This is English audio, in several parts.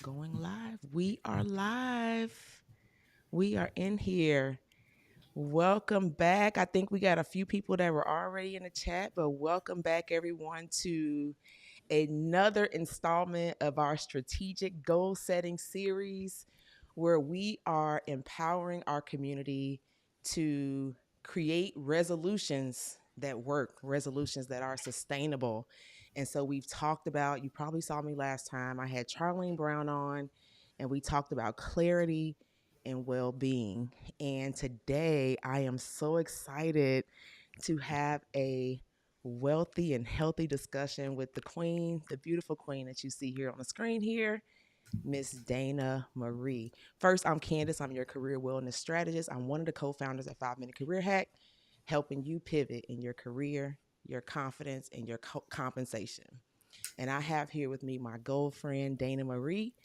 Going live. We are live. We are in here. Welcome back. I think we got a few people that were already in the chat, but welcome back, everyone, to another installment of our strategic goal setting series where we are empowering our community to create resolutions that work, resolutions that are sustainable. And so we've talked about, you probably saw me last time, I had Charlene Brown on, and we talked about clarity and well being. And today I am so excited to have a wealthy and healthy discussion with the queen, the beautiful queen that you see here on the screen here, Miss Dayna Marie. First, I'm Candyce. I'm your career wellness strategist. I'm one of the co-founders at 5 Minute Career Hack, helping you pivot in your career, your confidence, and your compensation. And I have here with me my gold friend, Dayna Marie.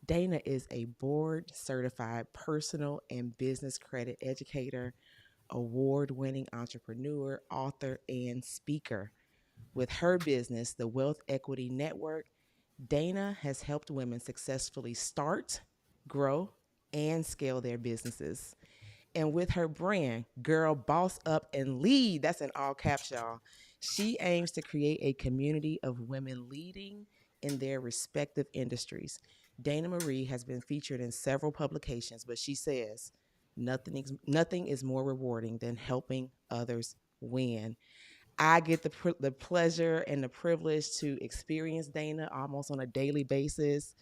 Dayna is a board certified personal and business credit educator, award winning entrepreneur, author, and speaker. With her business, the Wealth Equity Network, Dayna has helped women successfully start, grow, and scale their businesses. And with her brand, Girl Boss Up and Lead, that's in all caps, y'all, she aims to create a community of women leading in their respective industries. Dayna Marie has been featured in several publications, but she says nothing is more rewarding than helping others win. I get the pleasure and the privilege to experience Dayna almost on a daily basis,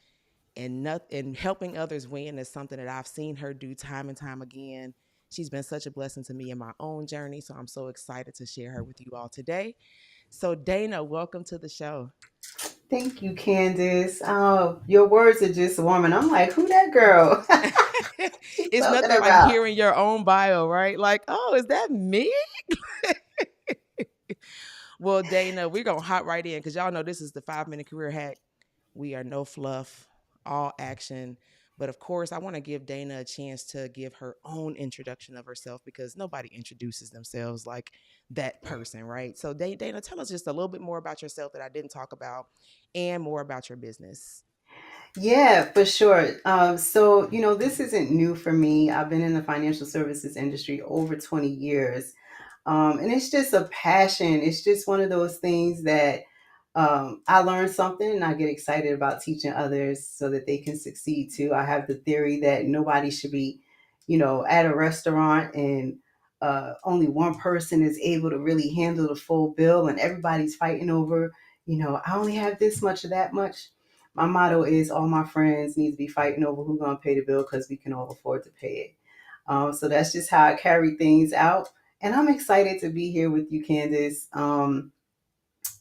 and helping others win is something that I've seen her do time and time again. She's been such a blessing to me in my own journey, so I'm so excited to share her with you all today. So Dayna, welcome to the show. Thank you, Candice. Oh, your words are just warming. I'm like, who that girl? She's It's talking nothing like about. hearing your own bio, right? Like, oh, is that me? Well, Dayna, we're gonna hop right in because y'all know this is the 5 Minute Career Hack. We are no fluff, all action. But of course, I want to give Dayna a chance to give her own introduction of herself because nobody introduces themselves like that person, right? So, Dayna, tell us just a little bit more about yourself that I didn't talk about and more about your business. Yeah, for sure. This isn't new for me. I've been in the financial services industry over 20 years. And it's just a passion. It's just one of those things that I learn something and I get excited about teaching others so that they can succeed too. I have the theory that nobody should be, at a restaurant and only one person is able to really handle the full bill and everybody's fighting over, I only have this much or that much. My motto is all my friends need to be fighting over who's going to pay the bill because we can all afford to pay it. So that's just how I carry things out. And I'm excited to be here with you, Candice.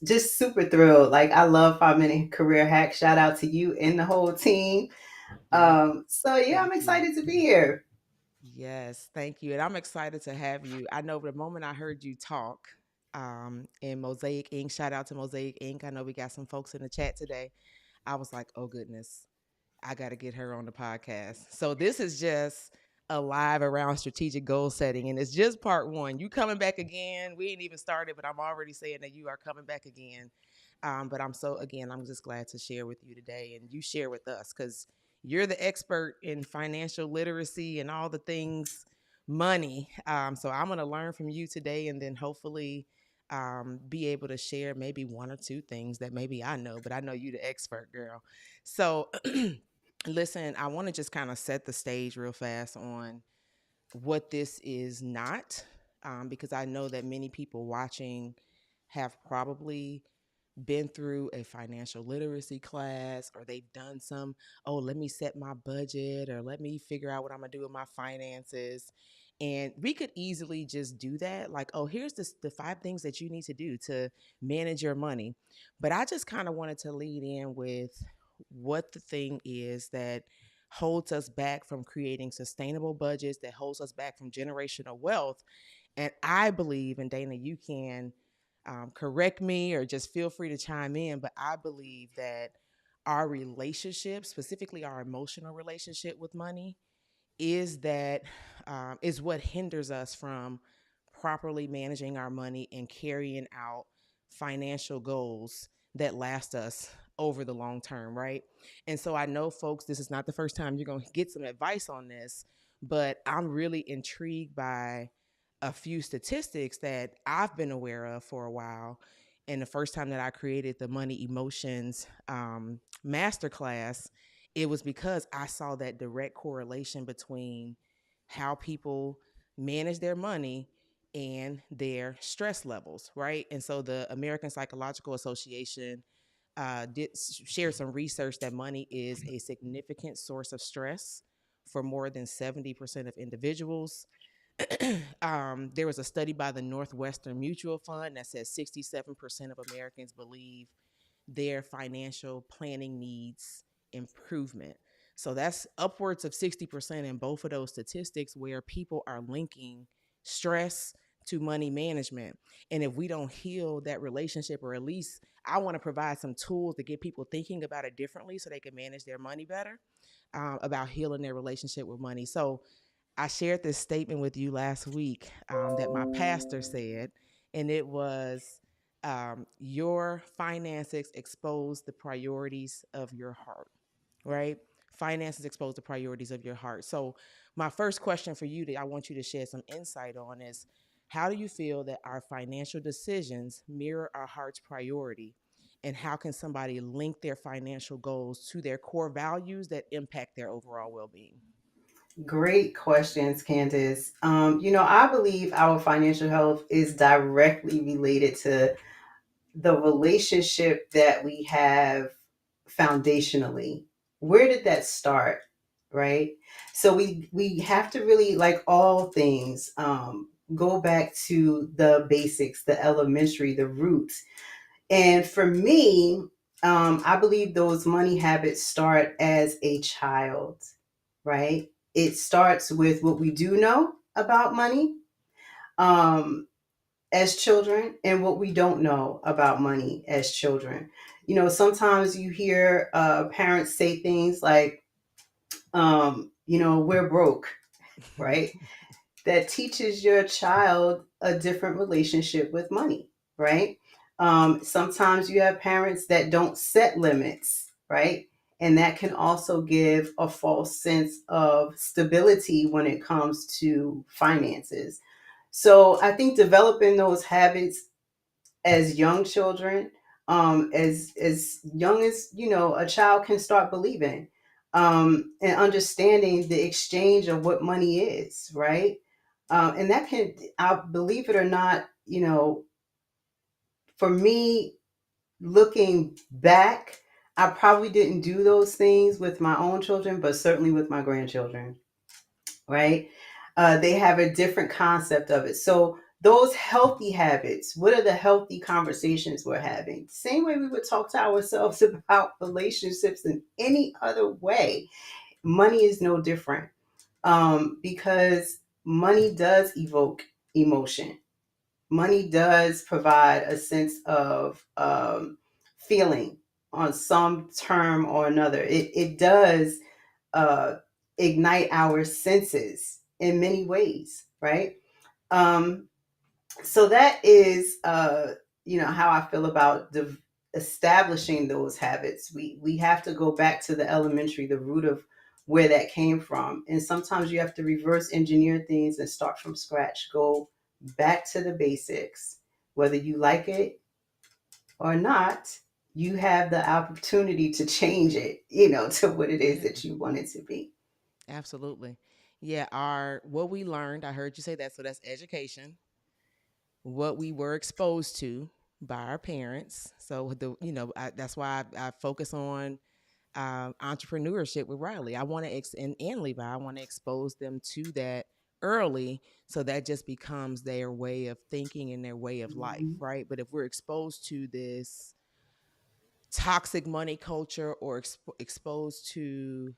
Just super thrilled. Like, I love 5 Minute Career Hack. Shout out to you and the whole team. Yeah, Yeah, I'm thank you. excited to be here. Yes, thank you. And I'm excited to have you. I know the moment I heard you talk in Mosaic Ink, shout out to Mosaic Ink. I know we got some folks in the chat today. I was like, oh goodness, I got to get her on the podcast. So this is just a live around strategic goal setting, and it's just part one. You coming back again? We ain't even started, but I'm already saying that you are coming back again. But I'm just glad to share with you today, and you share with us because you're the expert in financial literacy and all the things money. So I'm going to learn from you today, and then hopefully be able to share maybe one or two things that maybe I know, but I know you the expert, girl. So listen, I want to just kind of set the stage real fast on what this is not, because I know that many people watching have probably been through a financial literacy class, or they've done some, oh, let me set my budget, or let me figure out what I'm gonna do with my finances. And we could easily just do that, like, oh, here's the 5 things that you need to do to manage your money. But I just kind of wanted to lead in with what the thing is that holds us back from creating sustainable budgets, that holds us back from generational wealth. And I believe, and Dayna, you can correct me or just feel free to chime in, but I believe that our relationship, specifically our emotional relationship with money, is that is what hinders us from properly managing our money and carrying out financial goals that last us over the long term, right? And so I know, folks, this is not the first time you're going to get some advice on this, but I'm really intrigued by a few statistics that I've been aware of for a while. And the first time that I created the Money Emotions masterclass, it was because I saw that direct correlation between how people manage their money and their stress levels, right? And so the American Psychological Association did share some research that money is a significant source of stress for more than 70% of individuals. There was a study by the Northwestern Mutual Fund that says 67% of Americans believe their financial planning needs improvement. So that's upwards of 60% in both of those statistics where people are linking stress to money management. And if we don't heal that relationship, or at least I want to provide some tools to get people thinking about it differently so they can manage their money better, about healing their relationship with money. So I shared this statement with you last week that my pastor said, and it was, your finances expose the priorities of your heart, right? Finances expose the priorities of your heart. So, my first question for you that I want you to share some insight on is, how do you feel that our financial decisions mirror our heart's priority? And how can somebody link their financial goals to their core values that impact their overall well being? Great questions, Candice. I believe our financial health is directly related to the relationship that we have foundationally. Where did that start? Right. So we have to really, like all things, go back to the basics, the elementary, the roots. And for me, I believe those money habits start as a child, right? It starts with what we do know about money, um, as children, and what we don't know about money as children. Sometimes you hear parents say things like, we're broke, right? That teaches your child a different relationship with money, right? Sometimes you have parents that don't set limits, right? And that can also give a false sense of stability when it comes to finances. So I think developing those habits as young children, as young as a child can start believing, and understanding the exchange of what money is, right? And that can, I believe it or not, for me, looking back, I probably didn't do those things with my own children, but certainly with my grandchildren, right? They have a different concept of it. So those healthy habits, what are the healthy conversations we're having? Same way we would talk to ourselves about relationships in any other way. Money is no different, because money does evoke emotion. Money does provide a sense of feeling on some term or another. It does uh, ignite our senses in many ways, right? Um, so that is, how I feel about establishing those habits. We have to go back to the elementary, the root of where that came from, and sometimes you have to reverse engineer things and start from scratch. Go back to the basics, whether you like it or not. You have the opportunity to change it, to what it is Yeah, that you want it to be. absolutely. Yeah, our what we learned, I heard you say that, so that's education, what we were exposed to by our parents. So that's why I focus on entrepreneurship with Riley. I want to and Levi. I want to expose them to that early, so that just becomes their way of thinking and their way of life, Mhm. right? But if we're exposed to this toxic money culture, or exposed to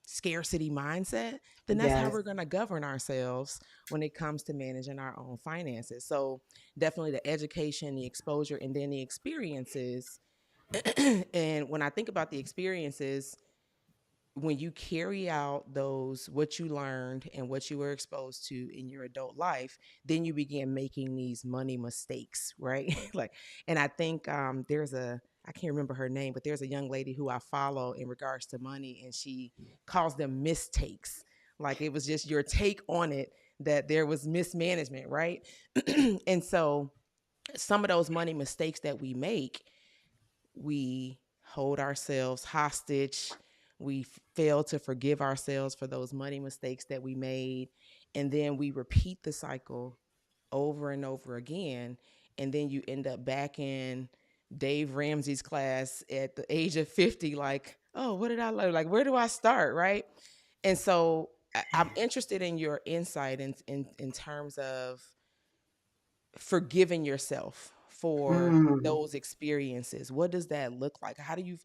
scarcity mindset, then that's how Yes. we're going to govern ourselves when it comes to managing our own finances. So definitely the education, the exposure, and then the experiences. And when I think about the experiences, when you carry out those, what you learned and what you were exposed to in your adult life, then you begin making these money mistakes, right? Like, and I think there's I can't remember her name, but there's a young lady who I follow in regards to money, and she calls them mistakes. Like it was just your take on it that there was mismanagement, right? And so some of those money mistakes that we make, we hold ourselves hostage. We fail to forgive ourselves for those money mistakes that we made. And then we repeat the cycle over and over again. And then you end up back in Dave Ramsey's class at the age of 50, like, oh, what did I learn? Like, where do I start? Right. And so I'm interested in your insight in terms of forgiving yourself for Mm. those experiences. What does that look like? How do you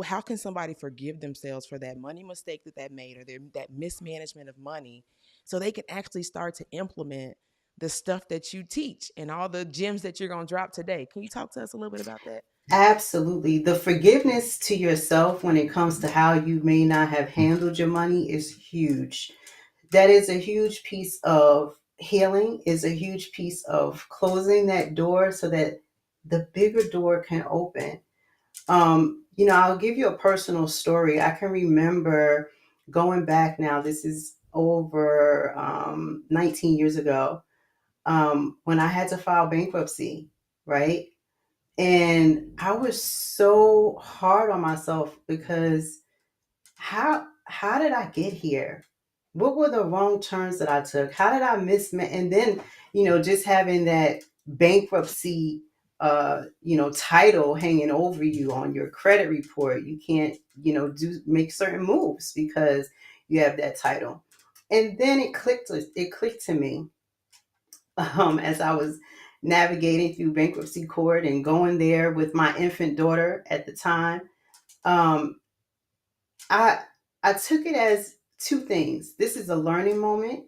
how can somebody forgive themselves for that money mistake that made, or that mismanagement of money, so they can actually start to implement the stuff that you teach and all the gems that you're going to drop today? Can you talk to us a little bit about that? Absolutely. The forgiveness to yourself when it comes to how you may not have handled your money is huge. That is a huge piece of healing, is a huge piece of closing that door so that the bigger door can open. I'll give you a personal story. I can remember going back now, this is over 19 years ago, when I had to file bankruptcy, right? And I was so hard on myself because how did I get here? What were the wrong turns that I took? How did I miss? And then, just having that bankruptcy, title hanging over you on your credit report, you can't, do make certain moves because you have that title. And then it clicked. It clicked to me as I was navigating through bankruptcy court and going there with my infant daughter at the time. Um, I I took it as two things. This is a learning moment,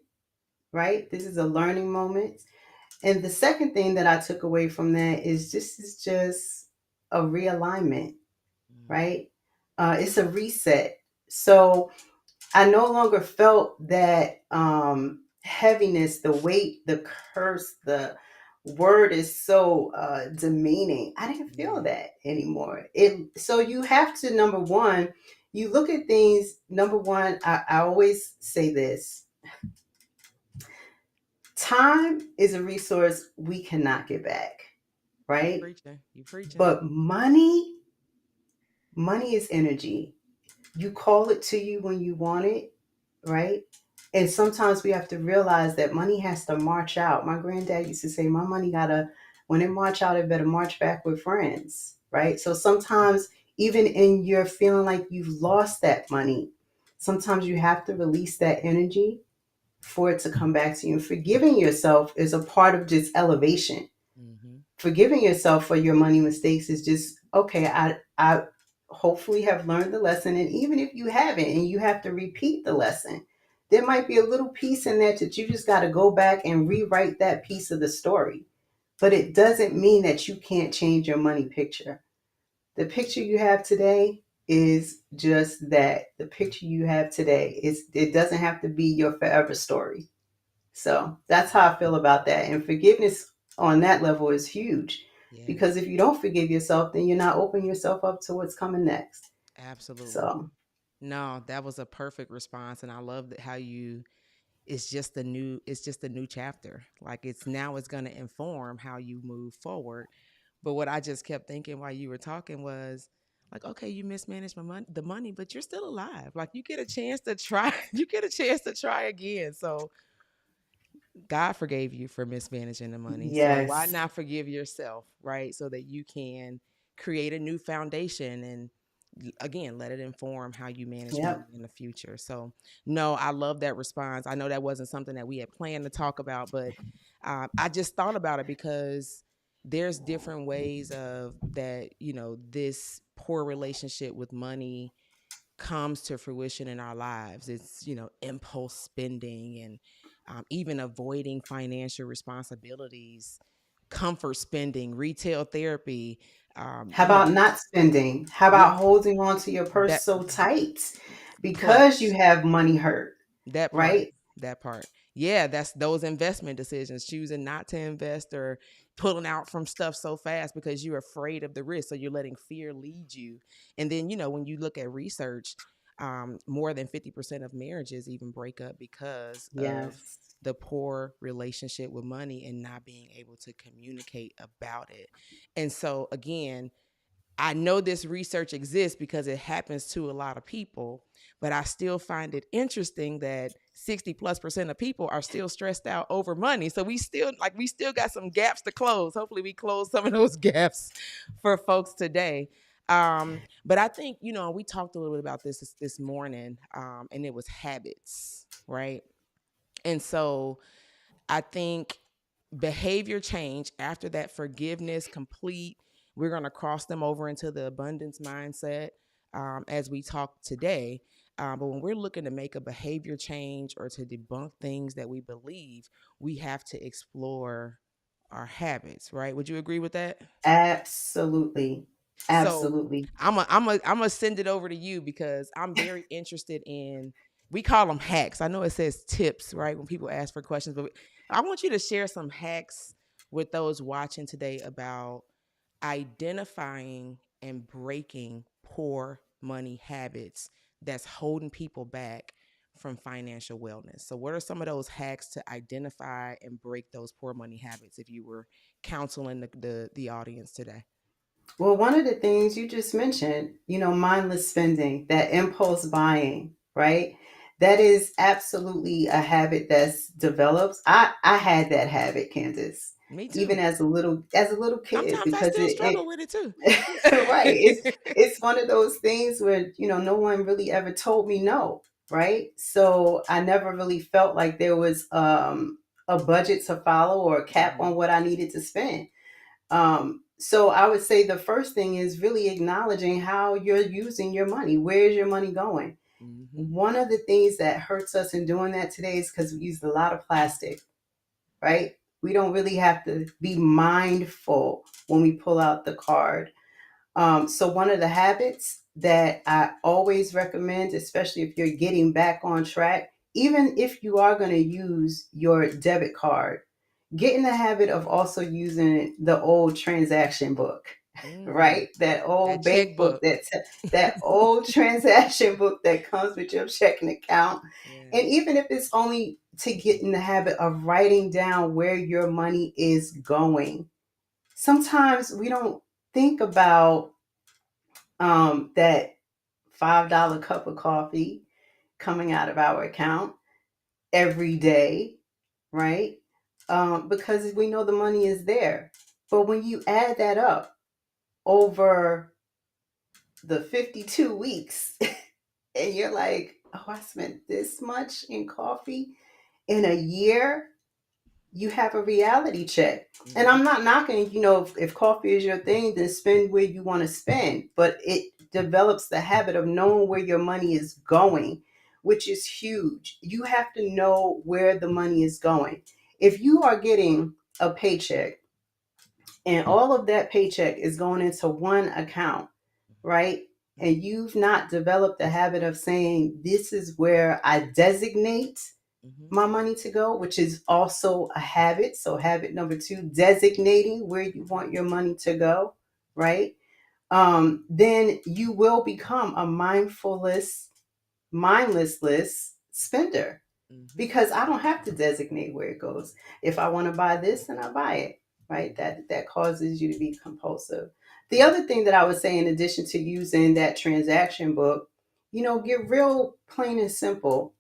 right? This is a learning moment. And the second thing that I took away from that is this is just a realignment, Mm, right? It's a reset. So I no longer felt that heaviness, the weight, the curse, the word is so demeaning. I didn't feel yeah. that anymore. So you have to, number one, you look at things. Number one, I always say this: time is a resource we cannot get back, You right? preaching. You preaching. But money is energy. You call it to you when you want it, right? And sometimes we have to realize that money has to march out. My granddad used to say, my money gotta, when it march out, it better march back with friends, right? So sometimes, even in your feeling like you've lost that money, sometimes you have to release that energy for it to come back to you. And forgiving yourself is a part of just elevation. Mm-hmm. Forgiving yourself for your money mistakes is just, okay, I hopefully have learned the lesson. And even if you haven't and you have to repeat the lesson, there might be a little piece in there that you just got to go back and rewrite that piece of the story. But it doesn't mean that you can't change your money picture. The picture you have today is just that. The picture you have today is, it doesn't have to be your forever story. So that's how I feel about that. And forgiveness on that level is huge, because Yes, if you don't forgive yourself, then you're not opening yourself up to what's coming next. absolutely. So, No, that was a perfect response, and I love that how you, it's just a new chapter. Like it's going to inform how you move forward. But what I just kept thinking while you were talking was, like, okay, you mismanaged the money, but you're still alive. Like you get a chance to try. You get a chance to try again. So God forgave you for mismanaging the money. So why yes. not forgive yourself, right? So that you can create a new foundation and again, let it inform how you manage money Yep. in the future. So, no, I love that response. I know that wasn't something that we had planned to talk about, but I just thought about it because there's different ways of that, this poor relationship with money comes to fruition in our lives. It's, impulse spending and even avoiding financial responsibilities, comfort spending, retail therapy. How about not spending? How Yeah, about holding on to your purse that so tight part, because you have money hurt, that part, right? that part. Yeah, that's those investment decisions, choosing not to invest or pulling out from stuff so fast because you're afraid of the risk. So you're letting fear lead you. And then, when you look at research, more than 50% of marriages even break up because of Yes. the poor relationship with money and not being able to communicate about it. And so, again, I know this research exists because it happens to a lot of people, but I still find it interesting that 60+% of people are still stressed out over money. So we still got some gaps to close. Hopefully we close some of those gaps for folks today. But I think, we talked a little bit about this morning, and it was habits, right? And so I think behavior change after that forgiveness complete, we're going to cross them over into the abundance mindset, as we talk today. But when we're looking to make a behavior change or to debunk things that we believe, we have to explore our habits, right? Would you agree with that? Absolutely. So Absolutely. I'm gonna send it over to you because I'm very interested in. We call them hacks. I know it says tips, right? When people ask for questions, but I want you to share some hacks with those watching today about identifying and breaking poor money habits that's holding people back from financial wellness. So, what are some of those hacks to identify and break those poor money habits if you were counseling the audience today? Well, one of the things you just mentioned, mindless spending, that impulse buying, right? That is absolutely a habit that's developed. I had that habit, Candace, Me even too. as a little kid, Sometimes I because still it struggle with it too. right. It's one of those things where, no one really ever told me no, right? So I never really felt like there was a budget to follow or a cap Hmm. on what I needed to spend. So I would say the first thing is really acknowledging how you're using your money. Where's your money going? Hmm. One of the things that hurts us in doing that today is because we use a lot of plastic, right? We don't really have to be mindful when we pull out the card. So one of the habits that I always recommend, especially if you're getting back on track, even if you are going to use your debit card, get in the habit of also using the old transaction book, Mm. right? That That old bank book, checkbook. that old transaction book that comes with your checking account. And Yes. even if it's only to get in the habit of writing down where your money is going. Sometimes we don't think about that $5 cup of coffee coming out of our account every day, right? Because we know the money is there. But when you add that up over the 52 weeks, and you're like, oh, I spent this much in coffee in a year, you have a reality check. And Hmm. I'm not knocking, if coffee is your thing, then spend where you want to spend. But it develops the habit of knowing where your money is going, which is huge. You have to know where the money is going. If you are getting a paycheck and all of that paycheck is going into one account, right? And you've not developed the habit of saying, this is where I designate Hmm. my money to go, which is also a habit. So, habit number two, designating where you want your money to go, right? Then you will become a mindless spender Hmm. because I don't have to designate where it goes. If I want to buy this, then I buy it, right? That causes you to be compulsive. The other thing that I would say, in addition to using that transaction book, get real plain and simple.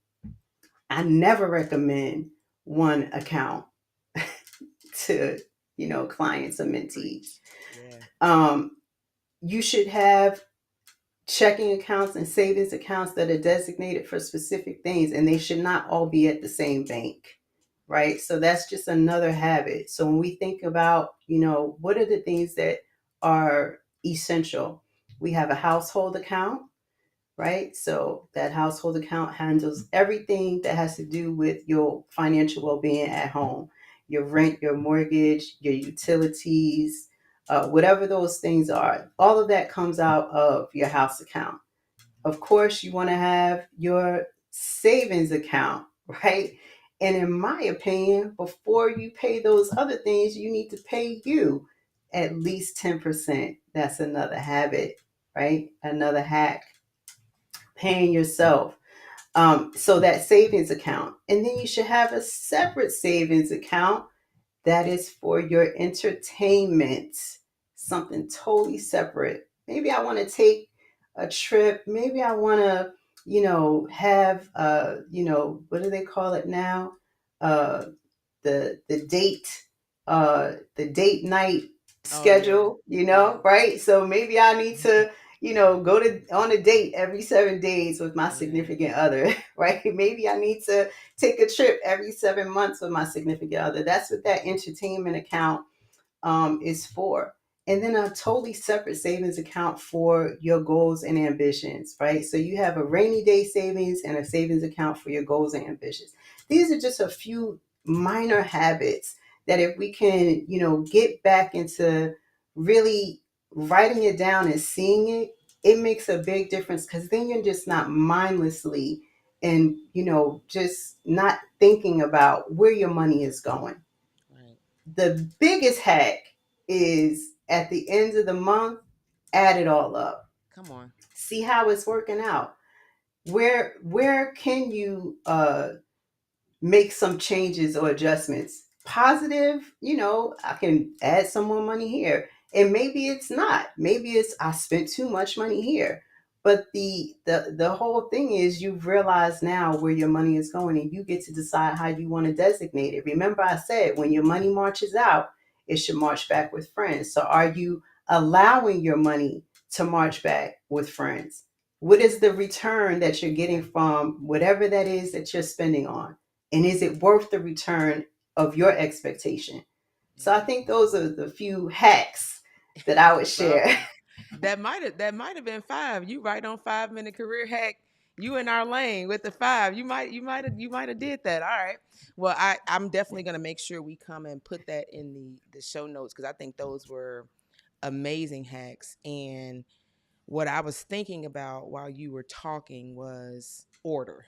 I never recommend one account to, clients or mentees. Preach. Yeah. Um, you should have checking accounts and savings accounts that are designated for specific things, and they should not all be at the same bank, right? So that's just another habit. So when we think about, what are the things that are essential, we have a household account, right? So that household account handles everything that has to do with your financial well-being at home, your rent, your mortgage, your utilities, whatever those things are. All of that comes out of your house account. Of course, you want to have your savings account, right? And in my opinion, before you pay those other things, you need to pay you at least 10%. That's another habit, right? Another hack, paying yourself. So that savings account. And then you should have a separate savings account that is for your entertainment, something totally separate. Maybe I want to take a trip. Maybe I want to, have, what do they call it now? Uh, the date night Oh yeah. schedule, Yeah. right? So maybe I need to, go to on a date every 7 days with my Yeah. significant other, right? Maybe I need to take a trip every 7 months with my significant other. That's what that entertainment account is for. And then a totally separate savings account for your goals and ambitions, right? So you have a rainy day savings and a savings account for your goals and ambitions. These are just a few minor habits that if we can, get back into really writing it down and seeing it, it makes a big difference because then you're just not mindlessly and, just not thinking about where your money is going. Right. The biggest hack is at the end of the month, add it all up. Come on. See how it's working out. Where can you make some changes or adjustments? Positive, I can add some more money here. And maybe it's not. Maybe it's I spent too much money here. But the whole thing is you've realized now where your money is going and you get to decide how you want to designate it. Remember I said when your money marches out, it should march back with friends. So are you allowing your money to march back with friends? What is the return that you're getting from whatever that is that you're spending on? And is it worth the return of your expectation? So I Yeah. think those are the few hacks that I would Love share. them. That might have been five. You right on 5 minute career hack. You in our lane with the five. You might have did that. All right. Well, I'm definitely gonna make sure we come and put that in the show notes because I think those were amazing hacks. And what I was thinking about while you were talking was order.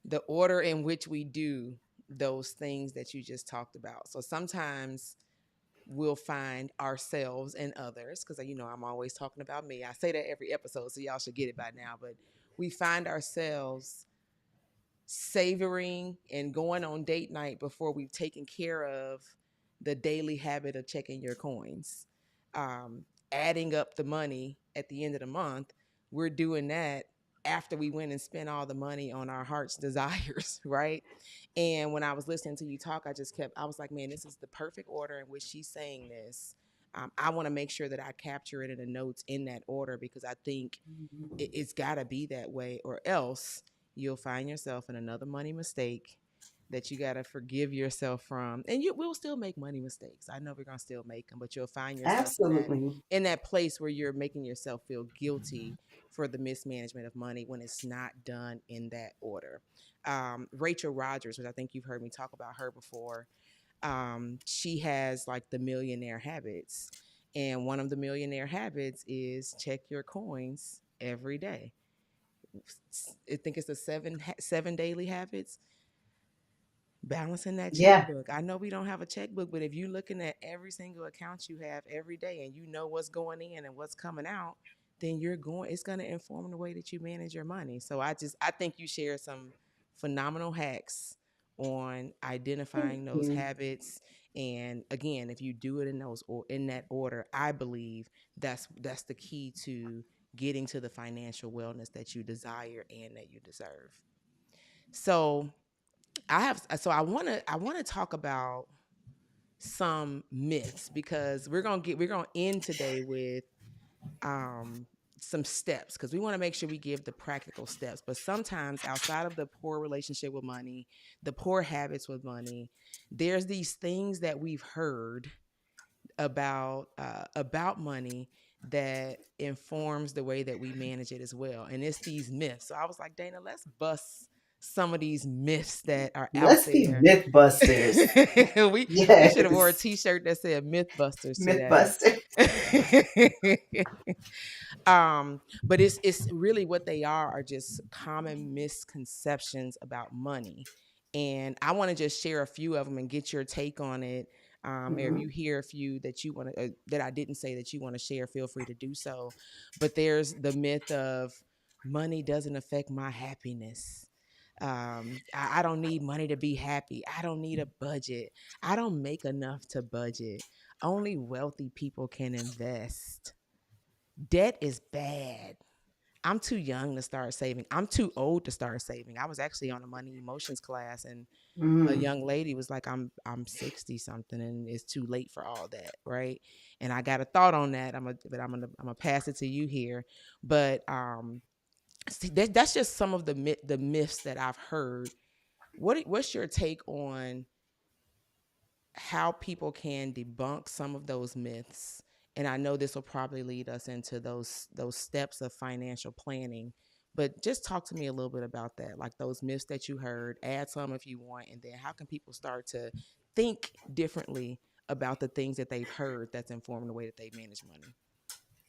The order in which we do those things that you just talked about. So sometimes we'll find ourselves and others because I'm always talking about me. I say that every episode, so y'all should get it by now. But we find ourselves savoring and going on date night before we've taken care of the daily habit of checking your coins, um, adding up the money at the end of the month. We're doing that after we went and spent all the money on our heart's desires, right? And when I was listening to you talk, I was like, man, this is the perfect order in which she's saying this. I want to make sure that I capture it in the notes in that order because I think it's got to be that way, or else you'll find yourself in another money mistake that you got to forgive yourself from. And you will still make money mistakes. I know we're going to still make them, but you'll find yourself Absolutely. in that place where you're making yourself feel guilty for the mismanagement of money when it's not done in that order. Rachel Rogers, which I think you've heard me talk about her before, she has like the millionaire habits. And one of the millionaire habits is check your coins every day. I think it's the seven daily habits. Balancing that Yeah. checkbook. I know we don't have a checkbook, but if you're looking at every single account you have every day and you know what's going in and what's coming out, then it's going to inform the way that you manage your money. So I think you share some phenomenal hacks on Thank identifying those you. habits. And again, if you do it in those or in that order, I believe that's the key to getting to the financial wellness that you desire and that you deserve. So I want to talk about some myths because we're gonna end today with um some steps because we want to make sure we give the practical steps. But sometimes outside of the poor relationship with money, the poor habits with money, there's these things that we've heard about money that informs the way that we manage it as well. And it's these myths. So I was like, Dayna, let's bust some of these myths that are out Let's be there. Mythbusters. We should have wore a Yes. T-shirt that said Mythbusters today. Mythbusters. But it's really what they are just common misconceptions about money. And I want to just share a few of them and get your take on it. Or if you Mhm. hear a few that you want to that I didn't say that you want to share, feel free to do so. But there's the myth of money doesn't affect my happiness. I don't need money to be happy. I don't need a budget. I don't make enough to budget. Only wealthy people can invest. Debt is bad. I'm too young to start saving. I'm too old to start saving. I was actually on a money emotions class, and a Mm. young lady was like, I'm 60 something and it's too late for all that, right? And I got a thought on that. I'm gonna pass it to you here. But see, that's just some of the myths that I've heard. What's your take on how people can debunk some of those myths? And I know this will probably lead us into those steps of financial planning. But just talk to me a little bit about that, like those myths that you heard. Add some if you want, and then how can people start to think differently about the things that they've heard that's informing the way that they manage money?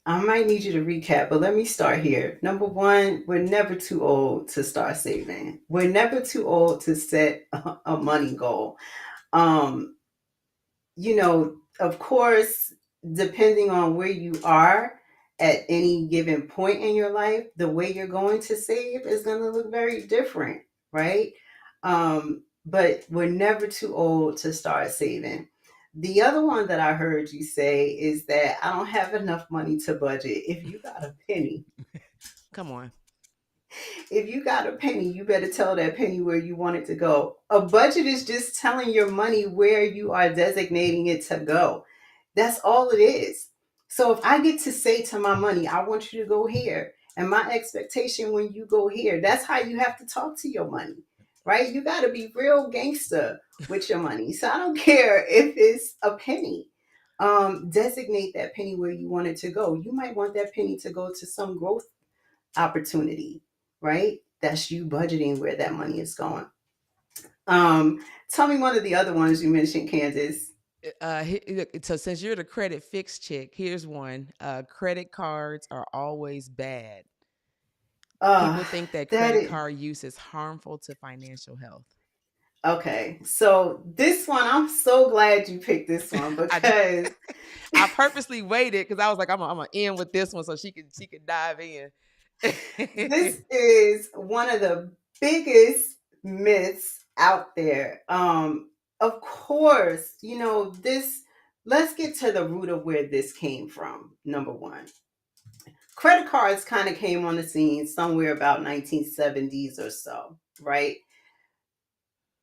I might need you to recap, but let me start here. Number one, we're never too old to start saving. We're never too old to set a money goal. Um, of course, depending on where you are at any given point in your life, the way you're going to save is going to look very different, right? But we're never too old to start saving. The other one that I heard you say is that I don't have enough money to budget. If you got a penny, Come on. if you got a penny, you better tell that penny where you want it to go. A budget is just telling your money where you are designating it to go. That's all it is. So if I get to say to my money, I want you to go here, and my expectation when you go here, that's how you have to talk to your money, right? You got to be real gangster with your money. So I don't care if it's a penny. Designate that penny where you want it to go. You might want that penny to go to some growth opportunity, right? That's you budgeting where that money is going. Tell me one of the other ones you mentioned, Candace. So since you're the credit fix chick, here's one. Credit cards are always bad. Uh, People think that that credit is card use is harmful to financial health. okay. So this one, I'm so glad you picked this one I because I purposely waited because I was like, I'm gonna end with this one so she could dive in. this is one of the biggest myths out there. Of course, this. Let's get to the root of where this came from. Number one, credit cards kind of came on the scene somewhere about 1970s or so, right?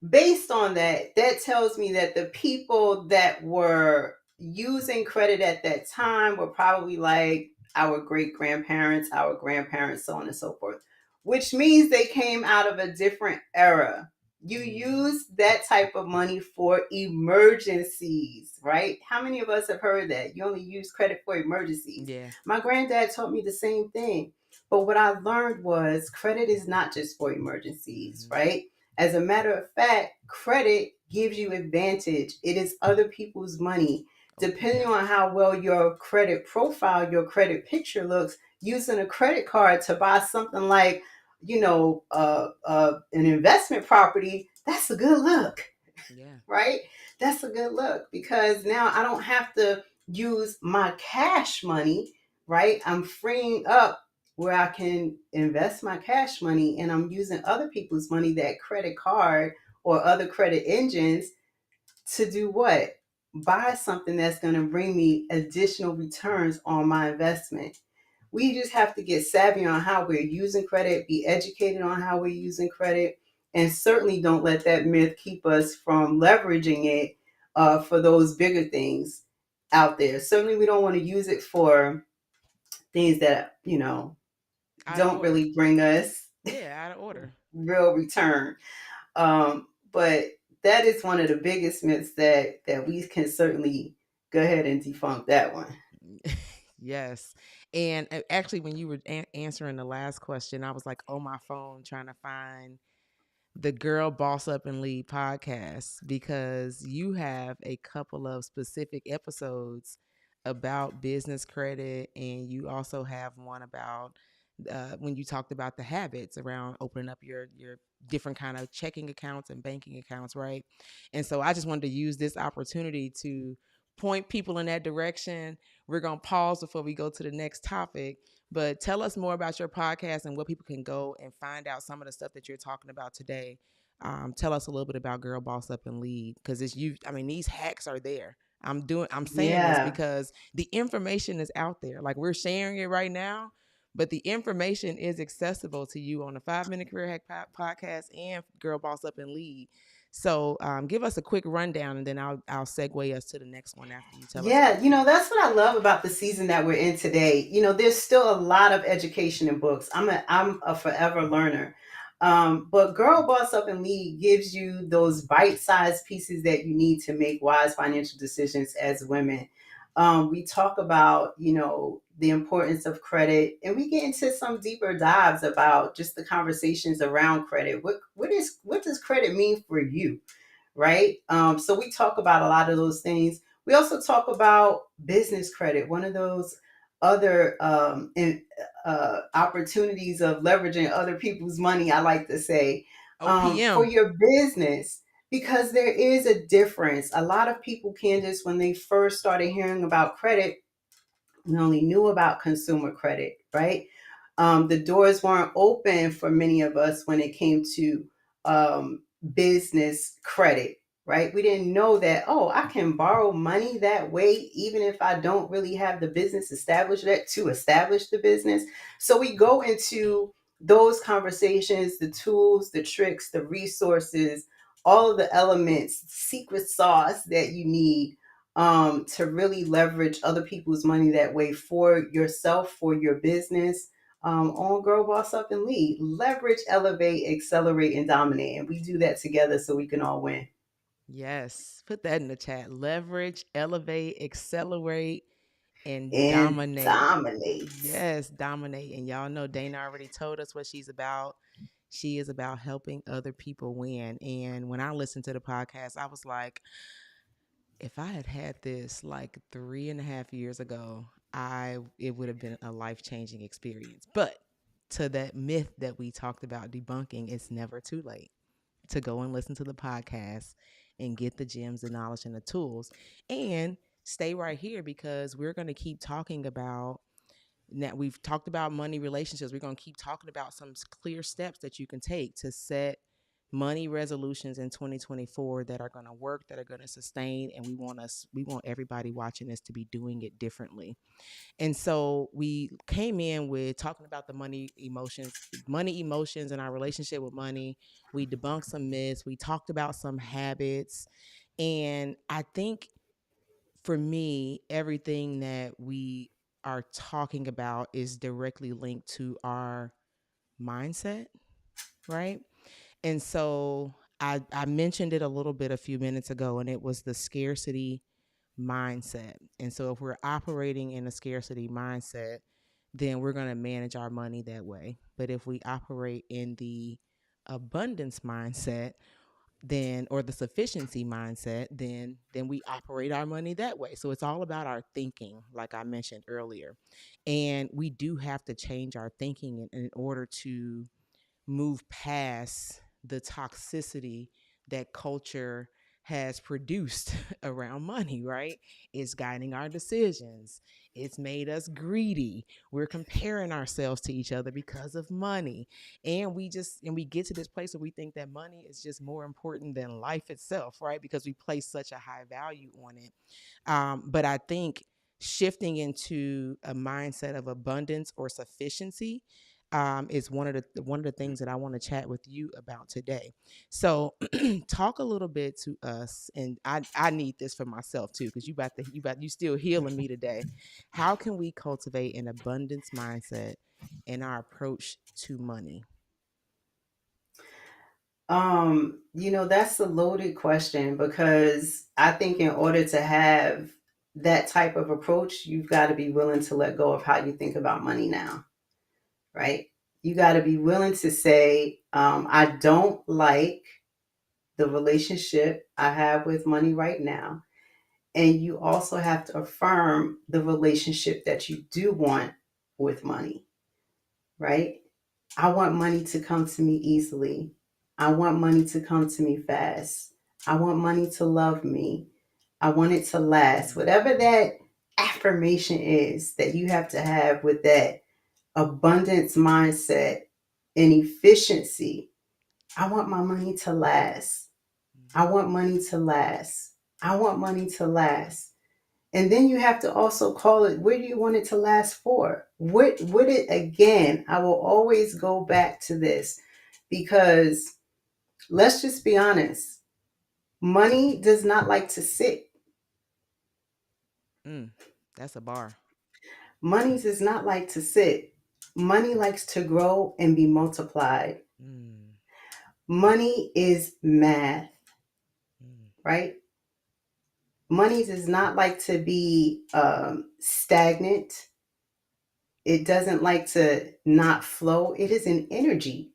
Based on that, that tells me that the people that were using credit at that time were probably like our great grandparents, our grandparents, so on and so forth, which means they came out of a different era. You Mhm. use that type of money for emergencies, right? How many of us have heard that? You only use credit for emergencies. Yeah. My granddad taught me the same thing. But what I learned was credit is not just for emergencies, Mhm. right? As a matter of fact, credit gives you advantage. It is other people's money. Oh, Depending yeah. on how well your credit profile, your credit picture looks, using a credit card to buy something like, an investment property, that's a good look, Yeah. right? That's a good look because now I don't have to use my cash money, right? I'm freeing up where I can invest my cash money and I'm using other people's money, that credit card or other credit engines, to do what? Buy something that's going to bring me additional returns on my investment. We just have to get savvy on how we're using credit, be educated on how we're using credit, and certainly don't let that myth keep us from leveraging it for those bigger things out there. Certainly, we don't want to use it for things that, Out of don't order. really bring us Yeah, out of order. real return. But that is one of the biggest myths that we can certainly go ahead and debunk that one. Yes. And actually, when you were answering the last question, I was like on my phone trying to find the Girl Boss Up and Lead podcast because you have a couple of specific episodes about business credit, and you also have one about when you talked about the habits around opening up your different kind of checking accounts and banking accounts, right? And so I just wanted to use this opportunity to point people in that direction. We're going to pause before we go to the next topic, but tell us more about your podcast and where people can go and find out some of the stuff that you're talking about today. Tell us a little bit about Girl Boss Up and Lead, because it's you. I mean, these hacks are there. I'm saying this Yeah. because the information is out there. Like, we're sharing it right now, but the information is accessible to you on the 5 Minute Career Hack podcast and Girl Boss Up and Lead. So give us a quick rundown, and then I'll segue us to the next one after you tell us Yeah, about that. that's what I love about the season that we're in today. There's still a lot of education in books. I'm a forever learner. But Girl Boss Up and Lead gives you those bite-sized pieces that you need to make wise financial decisions as women. We talk about, the importance of credit, and we get into some deeper dives about just the conversations around credit. What does credit mean for you? Right? So we talk about a lot of those things. We also talk about business credit, one of those other opportunities of leveraging other people's money, I like to say, for OPM. your business, because there is a difference. A lot of people, Candace, when they first started hearing about credit, we only knew about consumer credit, right? The doors weren't open for many of us when it came to business credit, right? We didn't know that, oh, I can borrow money that way, even if I don't really have the business established yet to establish the business. So we go into those conversations, the tools, the tricks, the resources, all of the elements, secret sauce that you need to really leverage other people's money that way for yourself, for your business. On Girl Boss Up and Lead, leverage, elevate, accelerate, and dominate. And we do that together so we can all win. Yes, put that in the chat. Leverage, elevate, accelerate, and And dominate. dominate. Yes, dominate. And y'all know Dayna already told us what she's about. She is about helping other people win. And when I listened to the podcast, I was like, if I had had this like 3.5 years ago, I it would have been a life changing experience. But to that myth that we talked about debunking, it's never too late to go and listen to the podcast and get the gems, the knowledge, and the tools. And stay right here, because we're going to keep talking about, now we've talked about money relationships. We're going to keep talking about some clear steps that you can take to set money resolutions in 2024 that are going to work, that are going to sustain, and we want everybody watching this to be doing it differently. And so we came in with talking about the money emotions and our relationship with money. We debunked some myths, we talked about some habits, and I think for me, everything that we are talking about is directly linked to our mindset, right? And so I mentioned it a little bit a few minutes ago, and it was the scarcity mindset. And so if we're operating in a scarcity mindset, then we're going to manage our money that way. But if we operate in the abundance mindset, then, or the sufficiency mindset, then we operate our money that way. So it's all about our thinking, like I mentioned earlier. And we do have to change our thinking in order to move past the toxicity that culture has produced around money, right? It's guiding our decisions. It's made us greedy. We're comparing ourselves to each other because of money. And we get to this place where we think that money is just more important than life itself, right? Because we place such a high value on it. But I think shifting into a mindset of abundance or sufficiency is one of the things that I want to chat with you about today. So, talk a little bit to us, and I need this for myself too, because you still healing me today. How can we cultivate an abundance mindset in our approach to money? That's a loaded question because I think in order to have that type of approach, you've got to be willing to let go of how you think about money now, right? You got to be willing to say, I don't like the relationship I have with money right now. And you also have to affirm the relationship that you do want with money. right? I want money to come to me easily. I want money to come to me fast. I want money to love me. I want it to last. Mm, Whatever that affirmation is that you have to have with that abundance mindset and efficiency. I want my money to last. I mm-hmm. want money to last. I want money to last. And then you have to also call it, where do you want it to last for? What it again, I will always go back to this because let's just be honest. Money does not like to sit. Mm, that's a bar. Money does not like to sit. Money likes to grow and be multiplied. Mm, Money is math, mm, right? Money does not like to be stagnant. It doesn't like to not flow. It is an energy.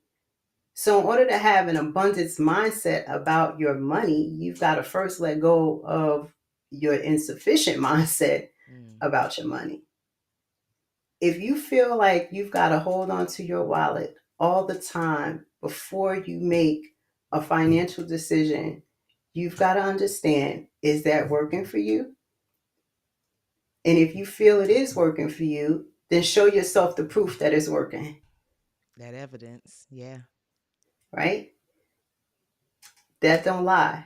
So, in order to have an abundance mindset about your money, you've got to first let go of your insufficient mindset mm. about your money. If you feel like you've got to hold on to your wallet all the time before you make a financial decision, you've got to understand, is that working for you? And if you feel it is working for you, then show yourself the proof that it's working, That evidence. Yeah. right? That don't lie.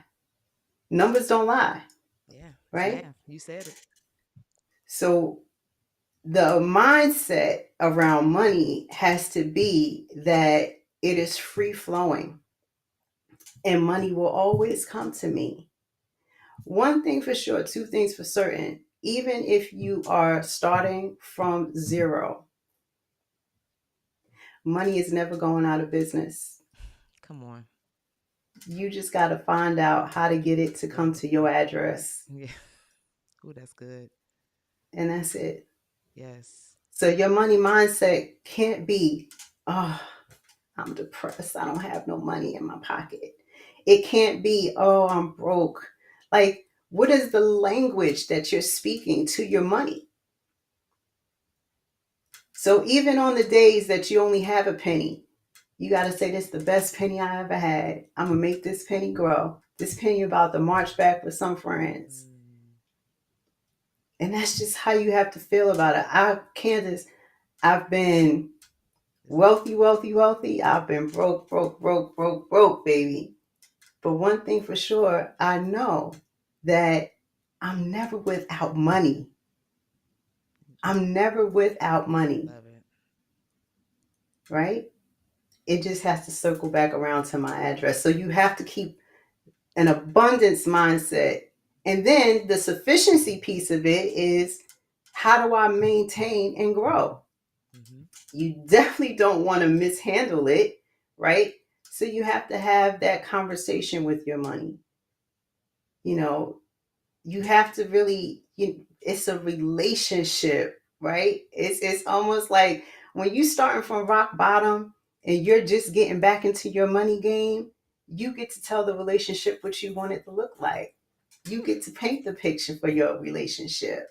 Numbers don't lie, Yeah. It's right? math. You said it. So the mindset around money has to be that it is free flowing and money will always come to me. One thing for sure, two things for certain. Even if you are starting from zero, money is never going out of business. Come on. You just got to find out how to get it to come Go. to your address. Yeah. Ooh, that's good. And that's it. Yes. So your money mindset can't be, oh, I'm depressed. I don't have no money in my pocket. It can't be, oh, I'm broke. Like, what is the language that you're speaking to your money? So even on the days that you only have a penny, you got to say, this is the best penny I ever had. I'm going to make this penny grow. This penny about to march back with some friends. Mm. And that's just how you have to feel about it. Candace, I've been This is wealthy, wealthy, wealthy. I've been broke, broke, broke, broke, broke, baby. But one thing for sure, I know that I'm never without money. I'm never without money, love it. right? It just has to circle back around to my address. So you have to keep an abundance mindset. And then the sufficiency piece of it is, how do I maintain and grow? Mm-hmm. You definitely don't want to mishandle it, right? So you have to have that conversation with your money. You know, you have to really, it's a relationship, right? It's almost like when you starting from rock bottom and you're just getting back into your money game, you get to tell the relationship what you want it to look like. You get to paint the picture for your relationship,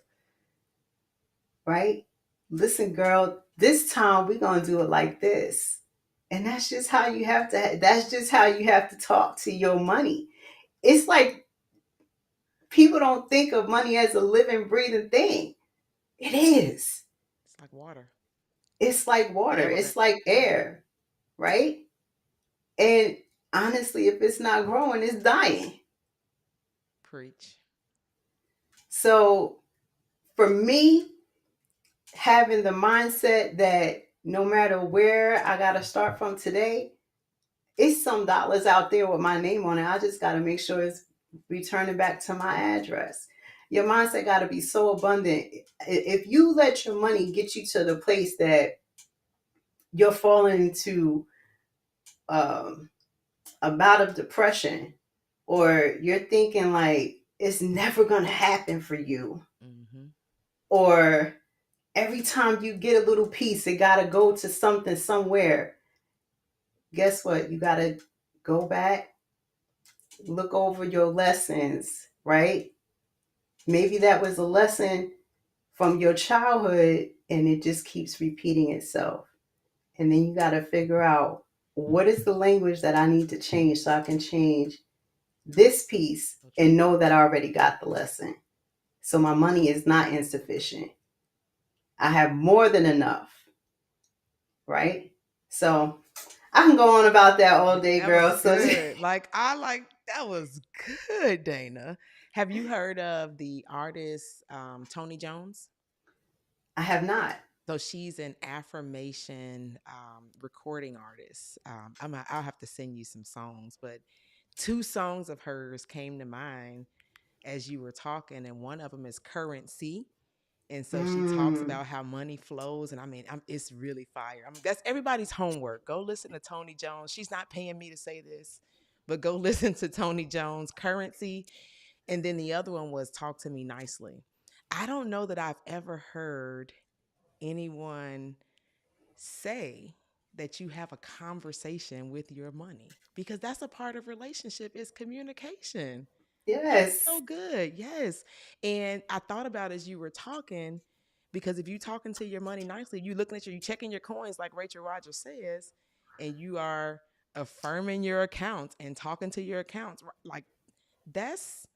right? Listen, girl, this time we're gonna do it like this. And that's just how you have to that's just how you have to talk to your money. It's like people don't think of money as a living, breathing thing. It is. It's like water. It's like An water. It's element. like Yeah. air, right? And honestly, if it's not growing, it's dying. Preach. So for me, having the mindset that no matter where I got to start from today, it's some dollars out there with my name on it. I just got to make sure it's returning back to my address. Your mindset got to be so abundant. If you let your money get you to the place that you're falling into um, a bout of depression, or you're thinking like it's never going to happen for you, Mm-hmm. or every time you get a little piece, it got to go to something somewhere. Guess what? You got to go back, look over your lessons, right? Maybe that was a lesson from your childhood and it just keeps repeating itself. And then you got to figure out what is the language that I need to change so I can change this piece So and true. know that I already got the lesson. So my money is not insufficient. I have more than enough, right? So I can go on about that all day, That was girl. So good. That was good, Dana. Have you heard of the artist Tony Jones? I have not. So she's an affirmation recording artist. I'll have to send you some songs, but two songs of hers came to mind as you were talking, and one of them is Currency. And so she talks Mm, about how money flows, and I mean, it's really fire. I mean, that's everybody's homework. Go listen to Tony Jones. She's not paying me to say this, but go listen to Tony Jones' Currency, and then the other one was Talk to Me Nicely. I don't know that I've ever heard anyone say that you have a conversation with your money, because that's a part of relationship is communication. That's so yes. good. Yes. And I thought about as you were talking, because if you talking to your money nicely, you looking at you checking your coins like Rachel Rogers says, and you are affirming your accounts and talking to your accounts, like that's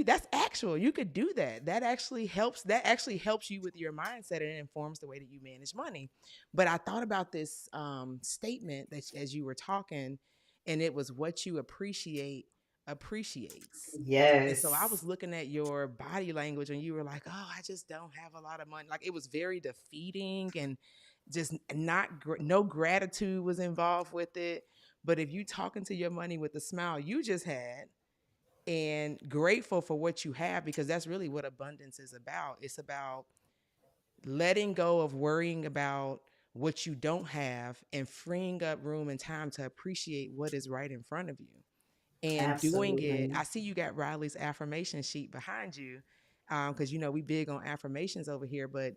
that's actual. You could do that. That actually helps you with your mindset, and it informs the way that you manage money. But I thought about this statement that as you were talking, and it was what you appreciate appreciates. And so I was Yes. looking at your body language, and you were like, "Oh, I just don't have a lot of money." Like it was very defeating, and just no gratitude was involved with it. But if you talking to your money with the smile you just had, and grateful for what you have, because that's really what abundance is about. It's about letting go of worrying about what you don't have and freeing up room and time to appreciate what is right in front of you and doing it. Absolutely. I see you got Riley's affirmation sheet behind you, because you know we big on affirmations over here, but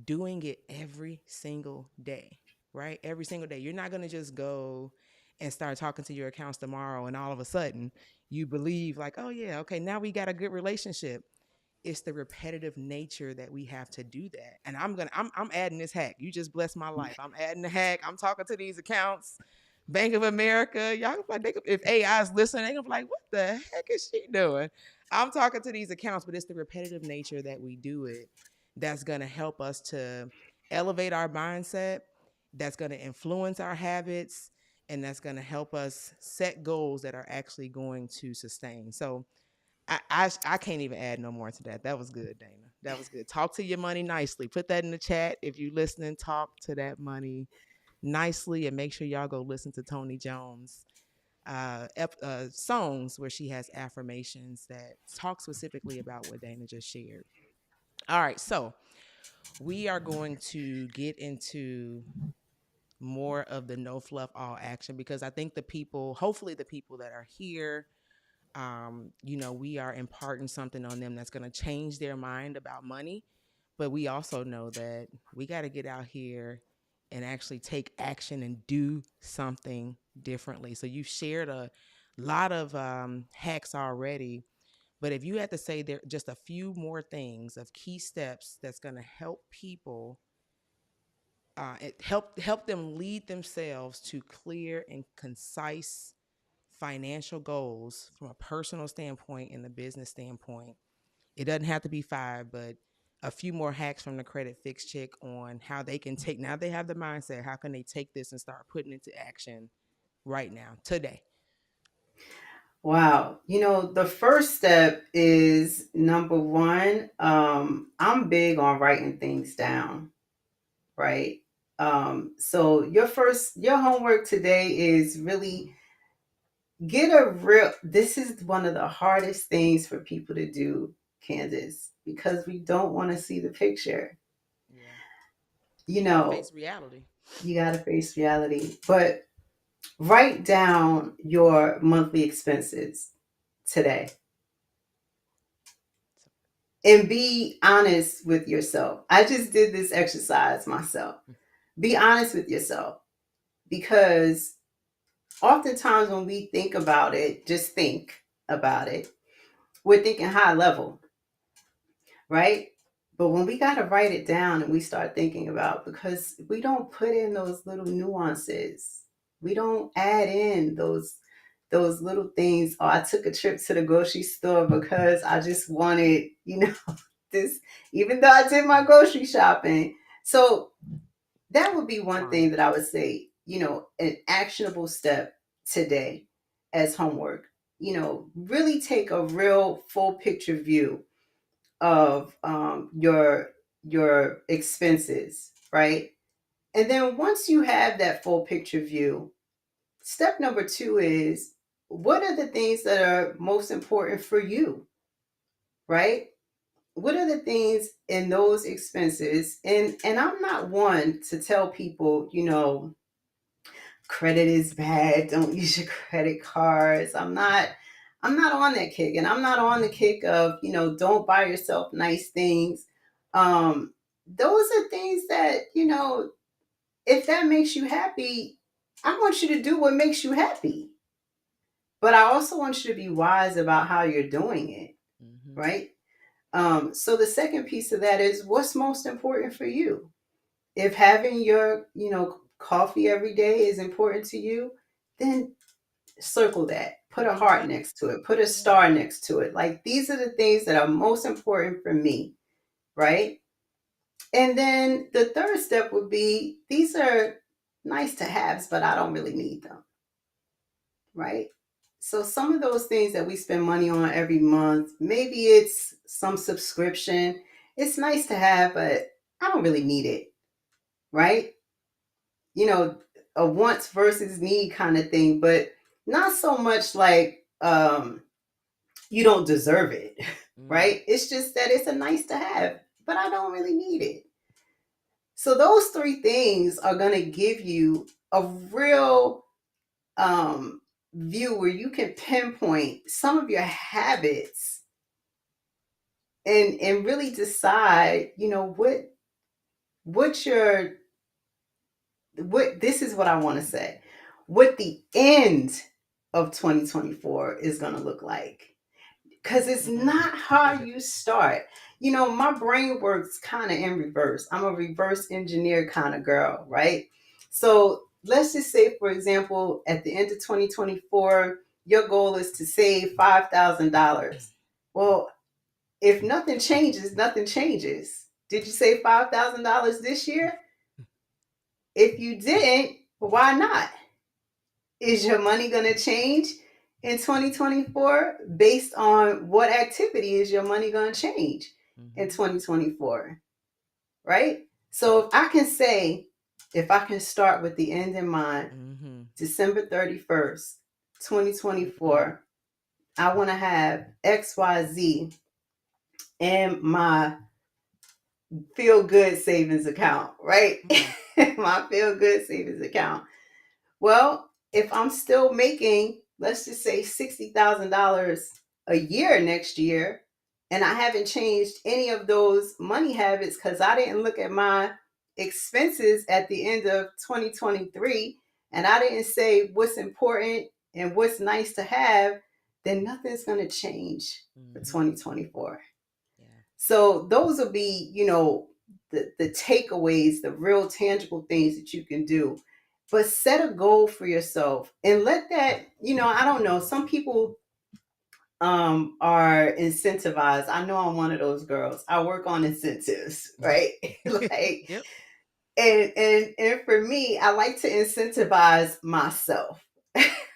doing it every single day, right? Every single day. You're not gonna just go and start talking to your accounts tomorrow, and all of a sudden you believe like, oh yeah, okay, now we got a good relationship. It's the repetitive nature that we have to do that. And I'm adding this hack. You just blessed my life. I'm adding the hack. I'm talking to these accounts. Bank of America. Y'all like if AI is listening, they gonna be like, what the heck is she doing? I'm talking to these accounts, but it's the repetitive nature that we do it that's gonna help us to elevate our mindset, that's gonna influence our habits, and that's gonna help us set goals that are actually going to sustain. So I can't even add no more to that. That was good, Dana. That was good. Talk to your money nicely. Put that in the chat if you listening. Talk to that money nicely, and make sure y'all go listen to Tony Jones songs where she has affirmations that talk specifically about what Dana just shared. All right, so we are going to get into more of the no fluff all action, because I think the people, hopefully the people that are here, we are imparting something on them that's going to change their mind about money. But we also know that we got to get out here and actually take action and do something differently. So you shared a lot of hacks already, but if you had to say there just a few more things of key steps that's going to help people, help them lead themselves to clear and concise financial goals from a personal standpoint and the business standpoint. It doesn't have to be five, but a few more hacks from the Credit Fix Chick on how they can take, now they have the mindset, how can they take this and start putting it into action right now, today? Wow. The first step is number one. I'm big on writing things down, right? So your homework today is really get a real, this is one of the hardest things for people to do, Candace, because we don't want to see the picture. Yeah. You You got to know, face reality. you got to face reality, but write down your monthly expenses today So, and be honest with yourself. I just did this exercise myself. Be honest with yourself, because oftentimes when we think about it, just think about it, we're thinking high level, right? But when we got to write it down and we start thinking about, because we don't put in those little nuances, we don't add in those little things. Oh, I took a trip to the grocery store because I just wanted, this, even though I did my grocery shopping. So that would be one thing that Right. I would say, an actionable step today as homework. Really take a real full picture view of your expenses, right? And then once you have that full picture view, step number two is, what are the things that are most important for you, right? What are the things in those expenses? And I'm not one to tell people, credit is bad, don't use your credit cards. I'm not on that kick. And I'm not on the kick of, don't buy yourself nice things. Those are things that, if that makes you happy, I want you to do what makes you happy. But I also want you to be wise about how you're doing it, Mm-hmm. right? So the second piece of that is, what's most important for you. If having your, coffee every day is important to you, then circle that. Put Put a them heart down. next to it. Put a Yeah. star next to it. Like, these are the things that are most important for me, right? And then the third step would be, these are nice to haves, but I don't really need them, right? So some of those things that we spend money on every month, maybe it's some subscription. It's nice to have, but I don't really need it, right? You know, a wants versus need kind of thing, but not so much like you don't deserve it, Mm. right? It's just that it's a nice to have, but I don't really need it. So those three things are going to give you a real view where you can pinpoint some of your habits and really decide, what your what this is what I want to say, what the end of 2024 is going to look like, because it's Mm. not how you start. My brain works kind of in reverse. I'm a reverse engineer kind of girl, right? So let's just say, for example, at the end of 2024, your goal is to save $5,000. Well, if nothing changes, nothing changes. Did you save $5,000 this year? If you didn't, why not? Is your money going to change in 2024? Based on what activity is your money going to change in Mm-hmm. 2024? Right? So if I can start with the end in mind, Mm-hmm. December 31st, Mm-hmm. 2024, I want to have XYZ in my feel good savings account, right? Come on. My feel good savings account. Well, if I'm still making, let's just say, $60,000 a year next year, and I haven't changed any of those money habits because I didn't look at my expenses at the end of 2023, and I didn't say what's important and what's nice to have, then nothing's going to change for Mm-hmm. 2024. Yeah. So those will be, the takeaways, the real tangible things that you can do. But set a goal for yourself and let that, I don't know, some people are incentivized. I know I'm one of those girls. I work on incentives, right? Like, Yep. and for me, I like to incentivize myself,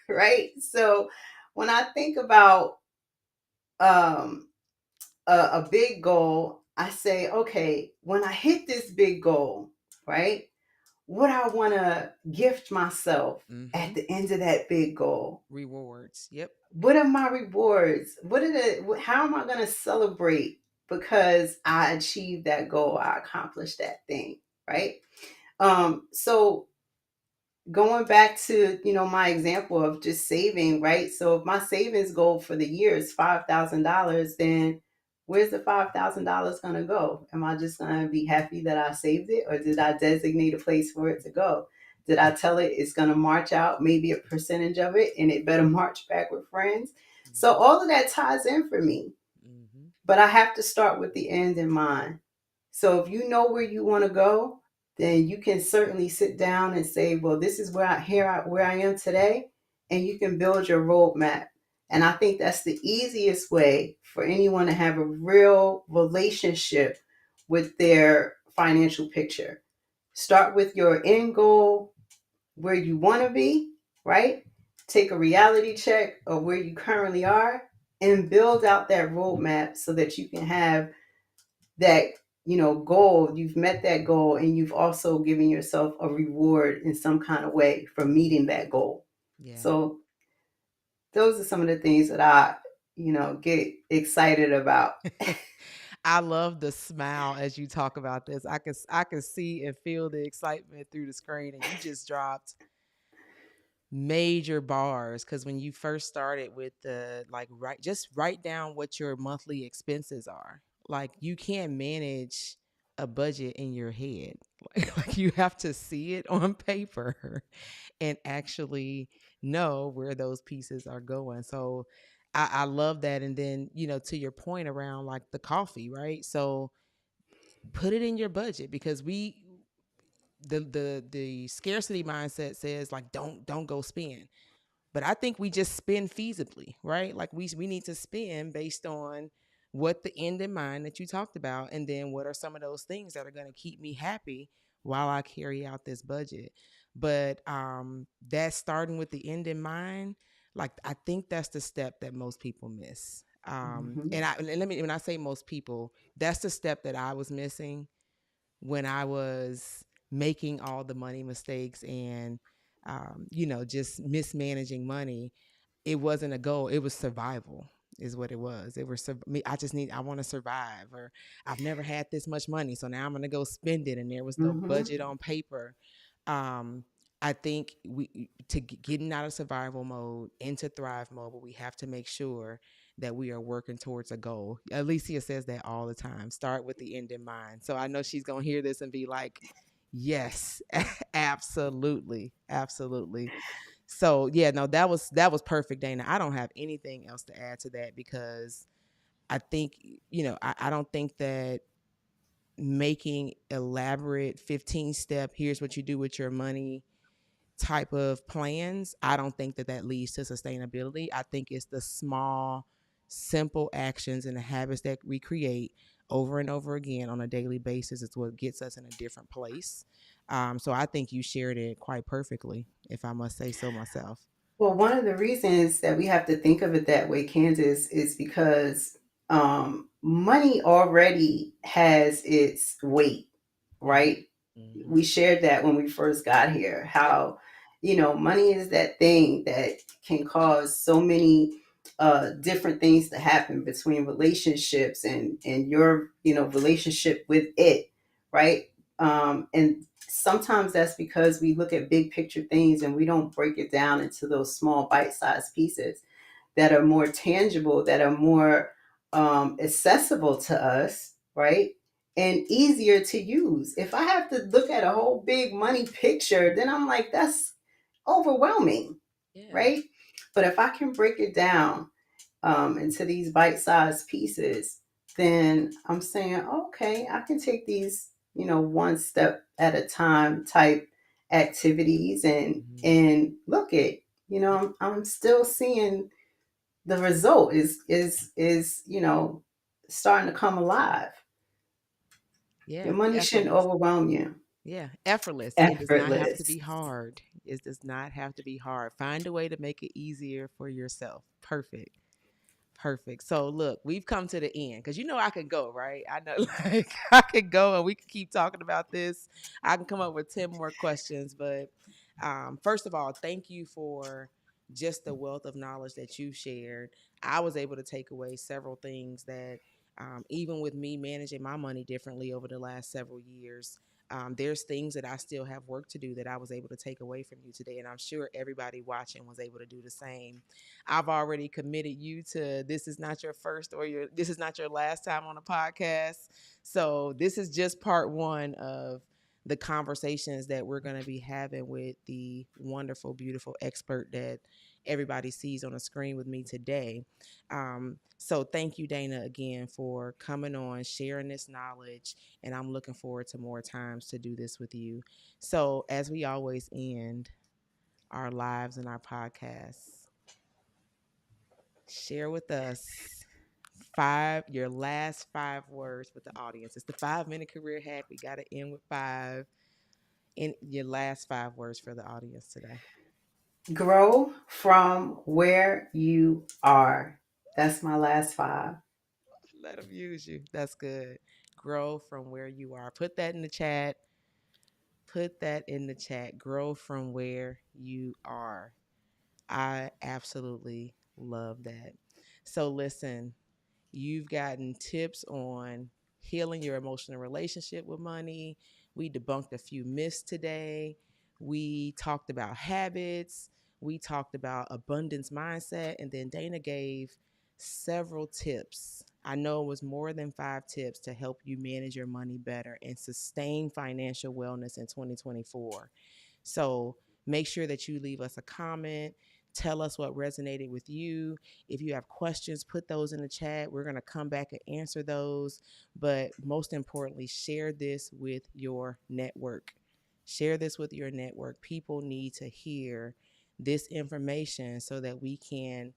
right? So when I think about um a big goal, I say, okay, when I hit this big goal, right? What I want to gift myself Mm-hmm. at the end of that big goal. Rewards. Yep. What are my rewards? How am I going to celebrate because I achieved that goal? I accomplished that thing, right? So going back to, my example of just saving, right? So if my savings goal for the year is $5,000, then where's the $5,000 going to go? Am I just going to be happy that I saved it, or did I designate a place for it to go? Did I tell it it's going to march out maybe a percentage of it and it better march back with friends? So Mm-hmm. all of that ties in for me, Mm-hmm. but I have to start with the end in mind. So if you know where you want to go, then you can certainly sit down and say, well, this is where I am today, and you can build your roadmap. And I think that's the easiest way for anyone to have a real relationship with their financial picture. Start with your end goal, where you want to be, right? Take a reality check of where you currently are and build out that roadmap so that you can have that, goal. You've met that goal, and you've also given yourself a reward in some kind of way for meeting that goal. Yeah. So those are some of the things that I, get excited about. I love the smile as you talk about this. I can see and feel the excitement through the screen, and you just dropped major bars because when you first started with the like just write down what your monthly expenses are. Like you can't manage a budget in your head. Like you have to see it on paper and actually know where those pieces are going. So I love that. And then, to your point around like the coffee, right? So put it in your budget because the scarcity mindset says like don't go spend, but I think we just spend feasibly, right? Like we need to spend based on what the end in mind that you talked about, and then what are some of those things that are going to keep me happy while I carry out this budget. But that's starting with the end in mind. Like I think that's the step that most people miss. Hmm. And let me when I say most people, that's the step that I was missing when I was making all the money mistakes and just mismanaging money. It wasn't a goal, it was survival is what it was. It was me. I want to survive, or I've never had this much money, so now I'm going to go spend it, and there was no Hmm. budget on paper. um I think we to getting out of survival mode into thrive mode, but we have to make sure that we are working towards a goal. Alicia says that all the time. Start with the end in mind. So I know she's gonna hear this and be like, "Yes, absolutely, absolutely." So yeah, no, that was perfect, Dana. I don't have anything else to add to that because I think I don't think that making elaborate 15-step here's what you do with your money type of plans, I don't think that that leads to sustainability. I think it's the small, simple actions and the habits that we create over and over again on a daily basis is what gets us in a different place. So I think you shared it quite perfectly, if I must say so myself. Well, one of the reasons that we have to think of it that way, Kansas, is because money already has its weight, right? Mm-hmm. We shared that when we first got here, Yep. how, money is that thing that can cause so many different things to happen between relationships and your, relationship with it, right? And sometimes that's because we look at big picture things and we don't break it down into those small bite-sized pieces that are more tangible, that are more accessible to us, right? And easier to use. If I have to look at a whole big money picture, then I'm like, that's overwhelming, Yeah. right? But if I can break it down into these bite-sized pieces, then I'm saying, okay, I can take these, one step at a time type activities and Mm-hmm. and look at, I'm still seeing the result is starting to come alive. Your Yeah. money shouldn't Effortless. overwhelm you. Yeah, effortless. It does not have to Effortless. be hard. It does not have to be hard. Find a way to make it easier for yourself. Perfect. Perfect. So look, we've come to the end because I could go, right? I know like I could go and we could keep talking about this. I can come up with 10 more questions, but first of all, thank you for just the wealth of knowledge that you shared. I was able to take away several things that even with me managing my money differently over the last several years, there's things that I still have work to do that I was able to take away from you today. And I'm sure everybody watching was able to do the same. I've already committed you to this is not your first or this is not your last time on a podcast. So this is just part one of the conversations that we're going to be having with the wonderful, beautiful expert that everybody sees on the screen with me today. So thank you, Dayna, again for coming on, sharing this knowledge, and I'm looking forward to more times to do this with you. So as we always end our lives and our podcasts, share with us your last 5 words with the audience. It's the 5 minute career hack. We got to end with five. In your last 5 words for the audience today. Grow from where you are. That's my last five. Let them use you. That's good. Grow from where you are. Put that in the chat. Put that in the chat. Grow from where you are. I absolutely love that. So, listen, you've gotten tips on healing your emotional relationship with money. We debunked a few myths today. We talked about habits. We talked about abundance mindset. And then Dayna gave several tips. I know it was more than 5 tips to help you manage your money better and sustain financial wellness in 2024. So make sure that you leave us a comment. Tell us what resonated with you. If you have questions, put those in the chat. We're going to come back and answer those. But most importantly, share this with your network. Share this with your network. People need to hear this information so that we can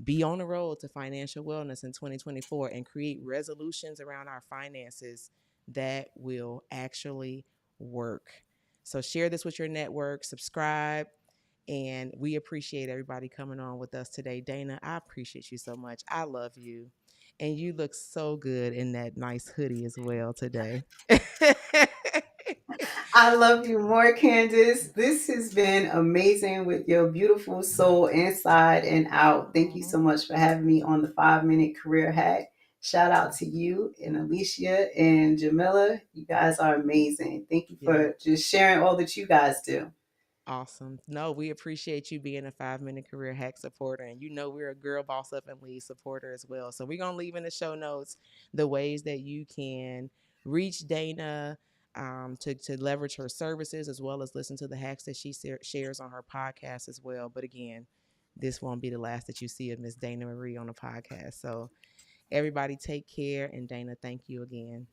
be on the road to financial wellness in 2024 and create resolutions around our finances that will actually work. So share this with your network, subscribe, and we appreciate everybody coming on with us today. Dayna, I appreciate you so much. I love you. And you look so good in that nice hoodie as well today. I love you more, Candice. This has been amazing with your beautiful soul inside and out. Thank you Mhm. so much for having me on the 5 minute career hack. Shout out to you and Alicia and Jamila. You guys are amazing. Thank you Yeah. for just sharing all that you guys do. Awesome. No, we appreciate you being a 5 minute career hack supporter. And you know, we're a Girl Boss Up and Lead supporter as well. So we're going to leave in the show notes the ways that you can reach Dayna to leverage her services as well as listen to the hacks that she shares on her podcast as well. But again, this won't be the last that you see of Miss Dayna Marie on the podcast. So everybody take care. And Dayna, thank you again.